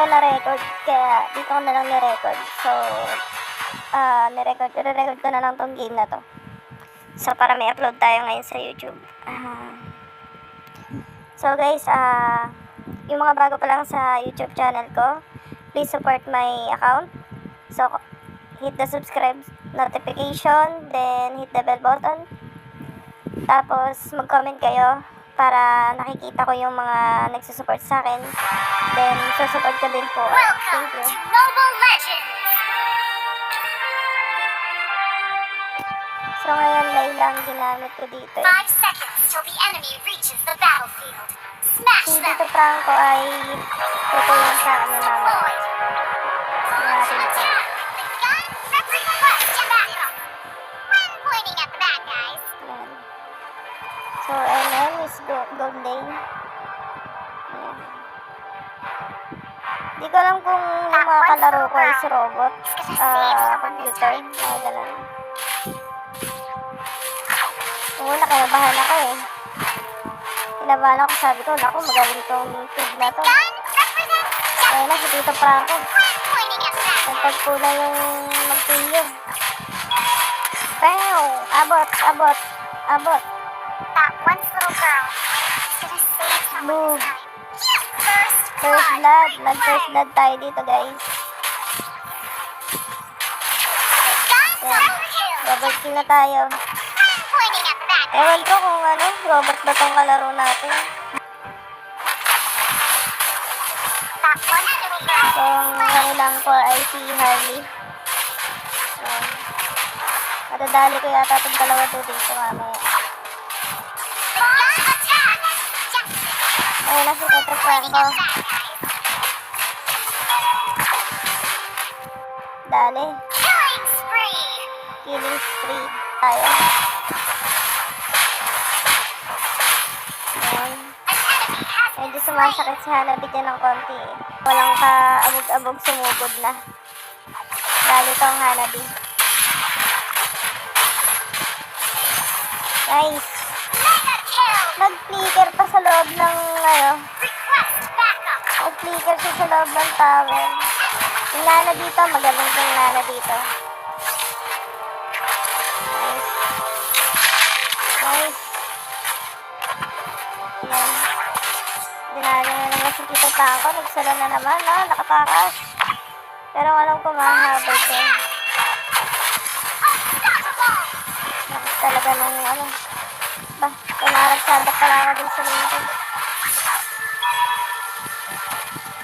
na-record, kaya dito ko na lang ni-record. So, re-record ko na lang tong game na to. So, para may upload tayo ngayon sa YouTube. So guys, yung mga bago pa lang sa YouTube channel ko, please support my account. So, hit the subscribe notification, then hit the bell button. Tapos, mag-comment kayo para nakikita ko yung mga nagsusupport sa akin. Then, susupport ko din po. Thank you. So, ngayon, lay lang ginamit ko dito. 5 seconds till the enemy reaches the battlefield. Smash Yung them! dito prank ko ay tutulong sa akin ng mama. Deployed! Natin ito. The gun request your backup! When pointing at the bad guys. Ayan. So, MM is gold lane. Ayan. Di ko alam kung yung mga kalaro ko is robot, computer, mga ganun. Una, kinabahan ako eh. Kinabahan ako, sabi ko, naku, magaling tong feed na to. Gun represents Ayun na, si Tito Franco. when pointing at the bad guys. Nagtagpo na yung magpilyo. Pew! Abot, abot, abot. That one little girl is gonna save someone Move. this time. First First blood. Nag-first blood tayo dito, guys. The gun Ayan. kill. Double kill na tayo. When pointing at the bad guys. Ewan ko kung ano, robot ba tong kalaro natin. That one little girl. So, ang kanilang core ay si Harley. Ayan. Madadali ko yata itong dalawa to dito mamaya. The gun attack. Ayun na si Tito Franco. Dali. Killing spree. Killing spree tayo. Ayan. Medyo sumasakit si Hanabi dyan ng konti eh. Walang ka-abog-abog sumugod na. Lalo tong Hanabi. Nice. Mega kill. Nag-flicker pa sa loob ng Request backup. nag-flicker siya sa loob ng tower. Yung nana dito, magaling yung nana dito. Nice. Nice. Yan. Dinali na naman si Tito Franco. Nagsala na naman, no? Nakatakas. Pero alam ko mahabol siya. Nakit talaga nung ba, pinaragsadak pala ako din sa lingkod.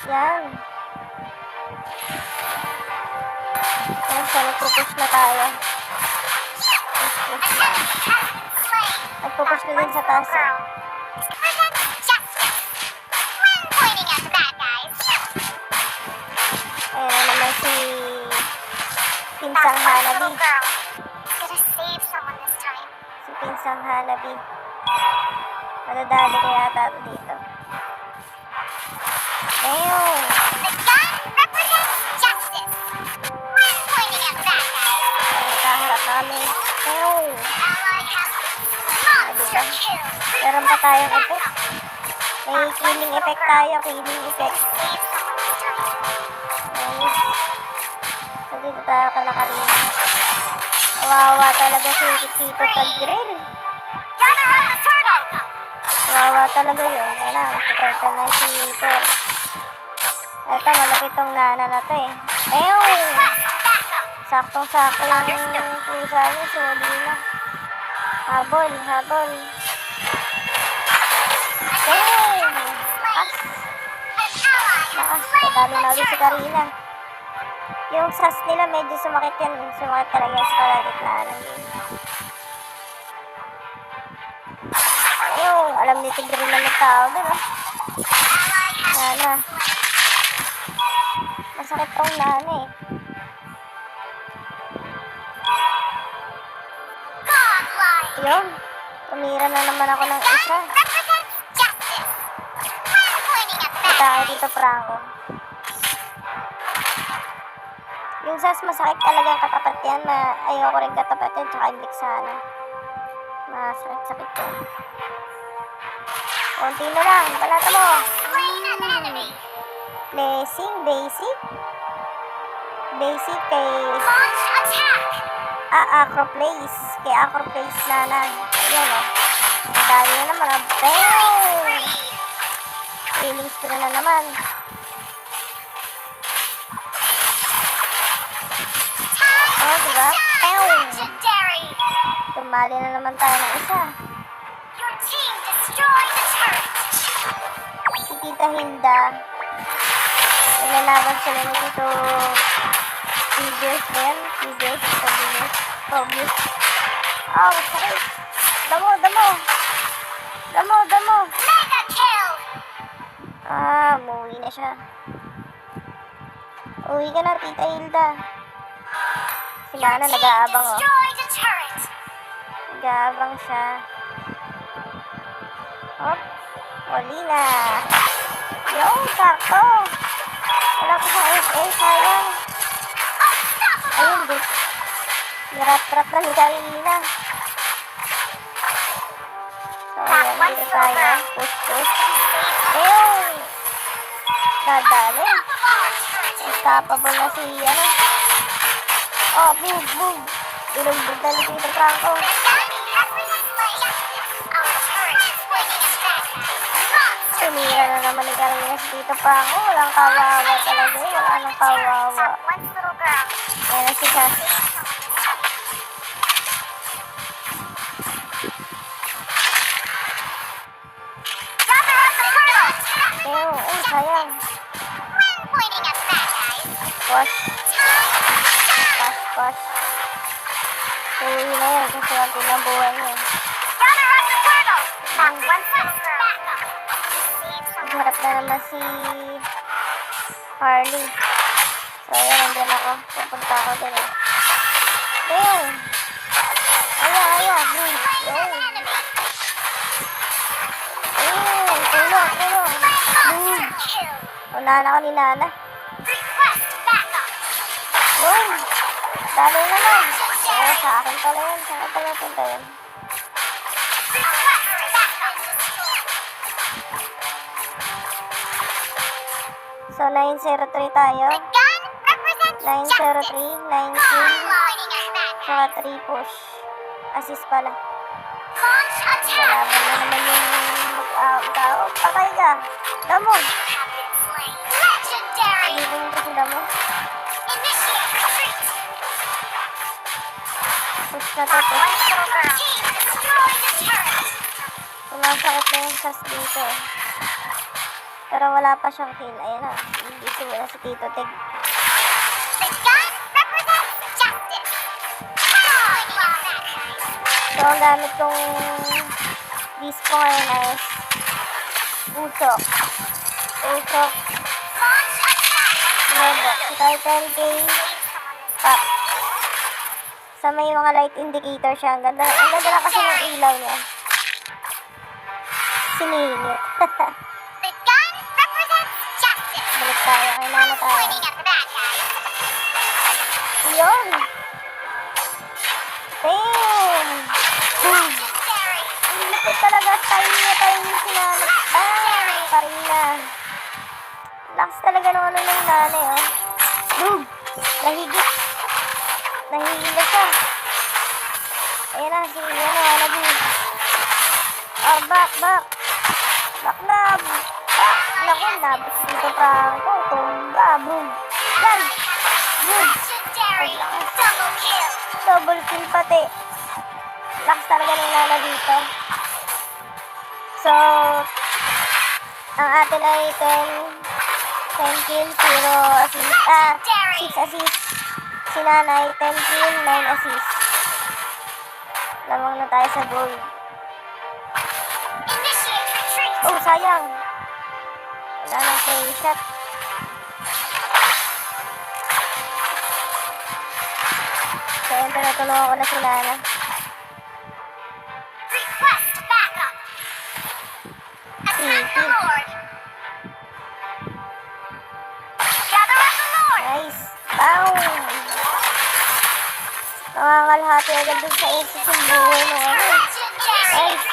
Yan. Yan, so nagpupush na tayo. Push na. Nagpupush na din sa taas. Represents justice. When pointing at the bad guys. Ayan na naman si Pinsang That one Hanabi. little girl is gonna save someone this time. Si Pinsang Hanabi. Madadali ko yata dito. Ayun. The gun represents justice. When pointing at the bad guys. Nakaharap namin. Ayun. Ally has monster kill. Meron pa tayong effect. May killing effect tayo. Killing effect. Save someone this time. Ayun. So dito tayo kalakarina. Kawawa talaga si Tito Tagrill. Gather up the turtle. Kawawa talaga yun. Ayun na. Turtle na si Thor. Ito, malapit tong nana na to eh. Ayun! Saktong-sakto yung pusa niya. Suli na. Habol, habol. Ayun! Lakas. Lakas. Kadali-nali si Karina. Yung sas nila medyo sumakit yan. Sumakit talaga sa kalagitnaan ng game. Ayun! Alam ni Tigre na may tao dun ah. Nana. Masakit tong nana eh. Godlike. Yun. Tumira na naman ako ng isa. Represents justice. When pointing at the bad Tayo dito, Franco. Yung sas masakit talaga ang katapat yan. Ayoko rin katapat yan. Tsaka yung liksana. Masakit-sakit yan. Konti na lang. Balata mo. slain an enemy. Blessing, basic. Basic kay Launch attack! Acroplace. Kay Acroplace na. Yan o. Ang dami na naman. Bang! Feelings ko na naman. Oh, diba? Pew! Legendary! Tumali na naman tayo ng isa. Your team destroyed the turret! Si Tita Hilda. Nilalaban sila ni Tito Figures din. Figures, Tobias. Oh, sakit. Damo. Mega kill! Umuwi na siya. Uwi ka na, Tita Hilda. Si Nana nag-aabang, oh. Destroyed the turret! Nag-aabang siya. Hop. Wali na. Yo, sakto. Wala ko sa SA, sayang. Ayun, di. Nirat-rat na ni Karina. So, ayan, dito tayo. Push. Ayun. Dadali. Unstoppable na si, Oh, boom. Ilugbog na ni Tito Franco. Tumira na naman ni Karina si Tito Franco. Walang kawawa talaga. Wala nang kawawa. Ayan na si Cass. Sayang. Push. Uwi na yan kasi ang ng buhay niya. Harap na naman si Harley. So, ayan, nandyan ako. Pupunta ako din eh. Ayan. Aya. Ayan. Tulong. Boom. Unahan ako ni Nana. Boom. Dali naman. Sa akin pala yun. Saan pala punta yun? So, 903 tayo. 903, 19, saka 3 push. Assist pala. Kalaban na naman yung mag-out. Patay ka. Damo. Ibigin ko si Damo. Push na to. Sumasakit na yung sas dito eh. Pero wala pa siyang kill. Ayan na. Hindi na si Tito Tig. So, ang gamit kong disc ko ngayon is Usok. Robot. Si tayo 10k pa. Sa may mga light indicator siya. Ang ganda na kasi ng ilaw niya. Siningit. Balik tayo. Kay Nana tayo. Yun! Bam! Boom! Ang lupit talaga. Tayo niya si Nana. Bang! Karina. Lakas talaga ng ng Nana eh. Boom! Nahigit. Nahihila siya. Ayan na. Si Nana. Back. Back na. Naku, nabos dito Franco. Tumba. Boom. Yan. Boom. Double kill pati. Lakas talaga ng Nana dito. So, ang atin ay 10 kill, 0 assist. 6 assist. Si Nana ay 10 kill, 9 assist. Lamang na tayo sa goal. Oh, sayang. Wala nang play shot. So, yun, tinutulungan ko na si Nana. Nice. Boom! Nangangalhati agad dun sa isa sa buhay mo. Nice.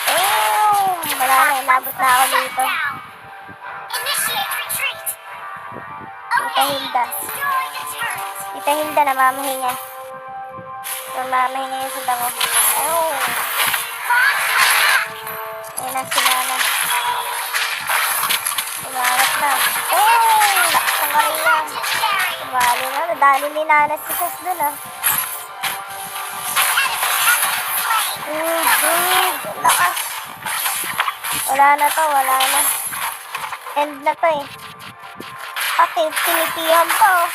Boom! Wala na, inabot na ako dito. Tita Hilda. Tita Hilda, namamahinga. Namamahinga yung sila mo. Oh. Ayun na si Nana. Umarap na. Oh! Lakas ang karina. Tumali na. Nadali ni Nana si Sas dun ah. Lakas. Wala na to, wala na. End na to eh. Pati, tinitihan pa oh.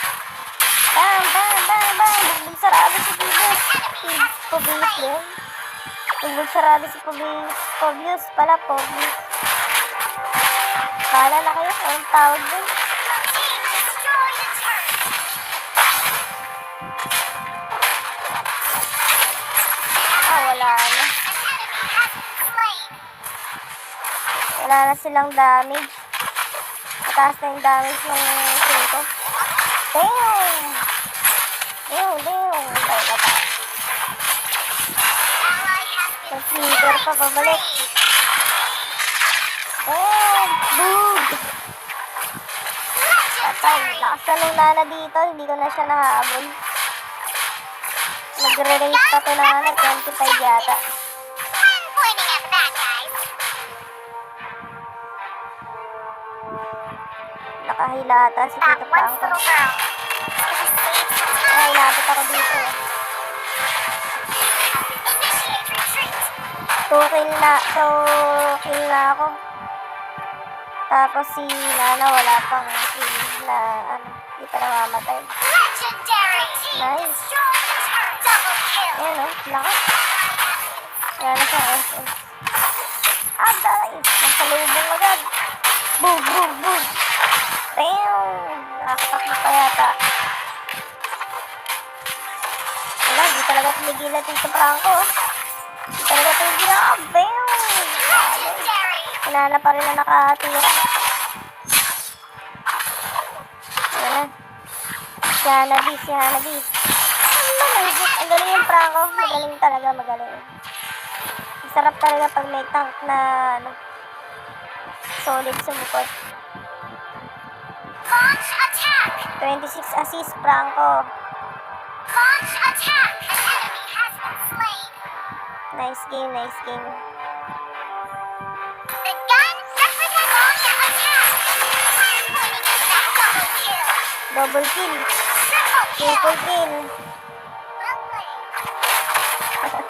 Bam, bam, bam, bam. Bugbog sarado si Pibus. Pobius yun. Bugbog sarado si Pobius. Pobius pala, Pobius. Bahala na kayo, anong tawag dun? Wala na. Wala na silang damage. Mataas na yung damage ng Silco. Damn! Damn! Tayo na tayo. Yung sneaker pa pabalik. Damn! Boog! Patay. Lakas na nung Nana dito. Hindi ko na siya nahabol. Nagre-race pa to na 25 yata. I'm pointing at that, guys. Nakahilata si That Tito one Franco. little girl. Just save some time. Ay, inabot ako dito. Initiate retreat. 2 kill na ako. Tapos si Nana wala pang kill na hindi pa namamatay. Legendary. Nice. Destroy the turret. Double kill. Ayan o, lakas. Wala na siyang SS. Ah, nice. Nasalubong agad. Boom, boom, boom. Bam! Nakakatakbo pa yata. Wala, di talaga tumigilan Tito Franco. Di talaga tumigilan. Bam! Legendary. Nana pa rin na nakatira. Ayan na. Si Hanabi, si Hanabi. Ang galing yung Franco. Magaling talaga, magaling. Masarap talaga pag may tank na solid sumukot. Launch attack. 26 assist, Franco. Launch attack. An enemy has been slain. Nice game, nice game. The gun represents launch attack. I'm pointing at that double kill. Double kill. Triple kill. Triple kill. That one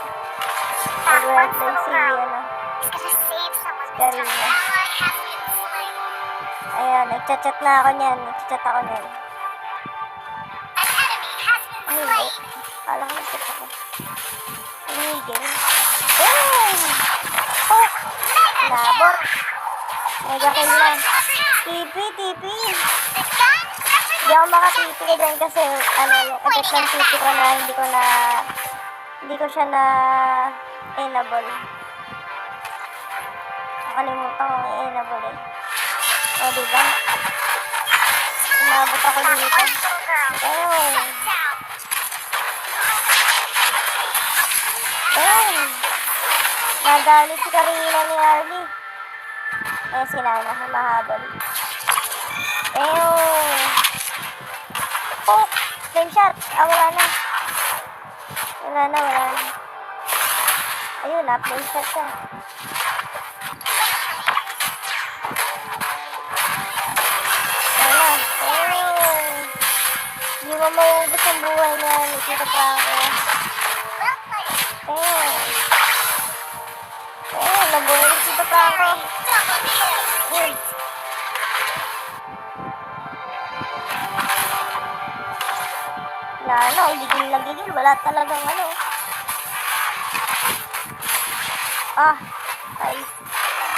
Nag-work little si, girl is gonna save someone this time. Karina. An ally has been slain. Ayan, nagchat-chat na ako niyan. Nagchat ako niyan. An enemy has been Ay, hindi. slain. Kala ko nagchat ako. Tumigil. Boom! Oh! Labor. Mega kill na. TP, TP. The gun represents Hindi ako makatipi dyan kasi yung effect ng TP ko na hindi ko siya na enable. Nakalimutan ko i-enable eh. O, diba? Umabot ako that dito. one little girl. Ayun. Down. Ayun. Nagalit si Karina ni Arlie. Eh, si Nana, mahabol. Ayun. Oh, flame shot. Wala na. Wala na. Ayun na, flame shot siya. Ayun. Ayun. Hindi mo maubos ang buhay niya ni Tito Franco. Well played. Ayun. Ayun, nabuhay ni Tito Franco. Double kill. Ayun. Gigil. Wala talagang ay.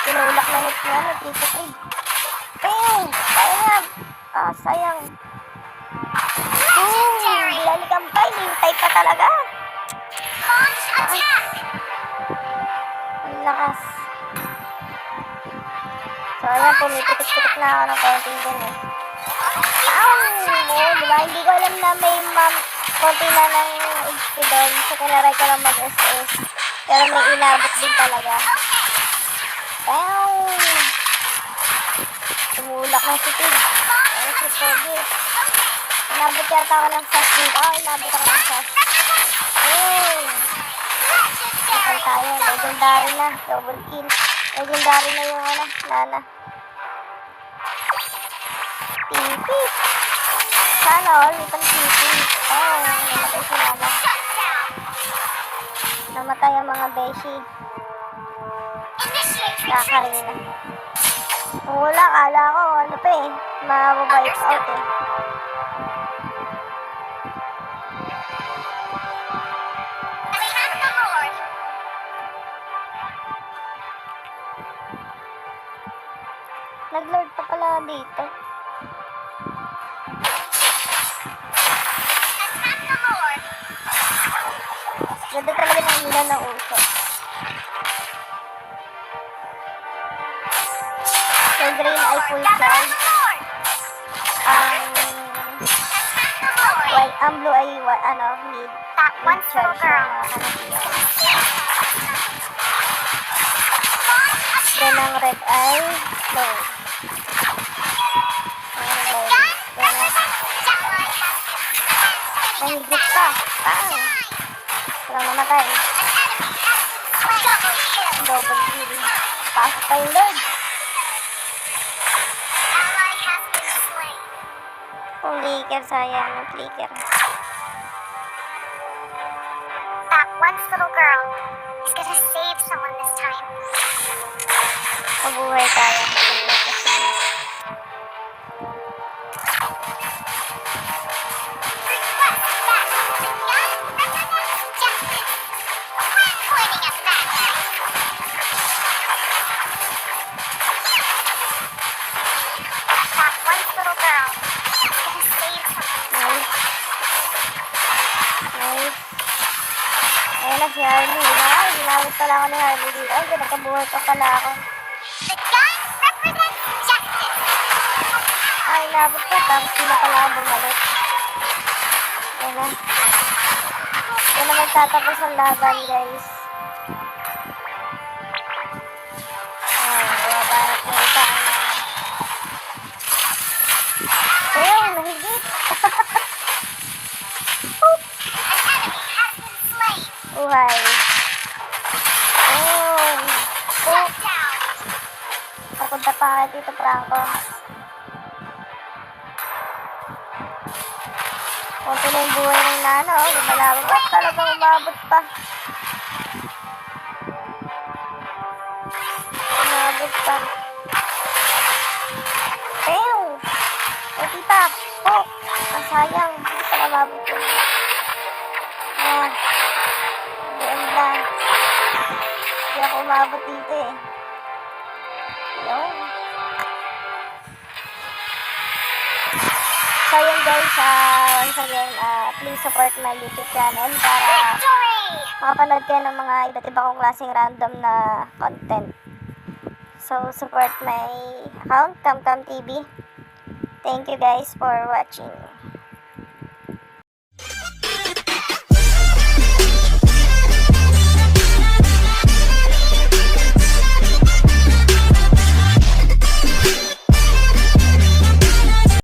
Tinulak na nit niya, Tito Fred. Ayun, sayang. Sayang. Bilali kampay, hintay pa talaga. Launch attack. Ang lakas. So, ayan, pumipitik-pitik na ako ng konting dun eh. Diba? Hindi ko alam na may konti na ng HP doon. So, kinaray ko lang mag-SS. Pero may inabot din talaga. Tumulak na si Tig. Pogi. Inabot yata ako ng SAS dito. Oh, inabot ako ng SAS. Uy! Kapal tayo. Legendary na. Double kill. Legendary na yung ano, Nana. Pipi. Sana all, may pang pipi. Oh, namatay si Nana. Namatay ang mga beshi. Kakarina. Kung wala, kala ko, ano pa eh, ma-wipe out eh. Nag-lord pa pala dito. Ganda talaga ng ilan ng uso. Yung green ay full charge. Ang blue ay ano, mid. Mid charge na kanatiya. Then ang red ay low. Nahigit pa. Walang namatay. Double kill. Pasok pa yung Lord. Kung flicker, sayang yung flicker. That once little girl is gonna save someone this time. Mabuhay tayo. Request that the gun represents justice. When pointing a bad guy. That once little girl is gonna save someone this time. Nice. Ayun na si Harley. Ay, ginamit pala ako ni Harley dito. Ay, nagkabuhay pa pala ako. The gun represents justice. Ay, nabot ko. Tapos di na pala ako bumalik. Ayun na. Ayun na magtatapos ang laban, guys. Ay, babarat na ito. Ayun, nahigit. An enemy has been slain. Buhay. Oh. Shut down. Papunta pa kay Tito Franco. Kunti na yung buhay ng Nana, oh. Lumalabang pa. Talagang umabot pa. Umabot pa. Ew! Oh, tita! Oh! Ang sayang. Hindi pa umabot yun. Ah. Ganda. Hindi ako umabot dito eh. Yun. So yun guys, once again, please support my YouTube channel para Victory! makapanood kayo ng mga iba't iba kong klaseng random na content. So support my account, CamCam TV. Thank you guys for watching.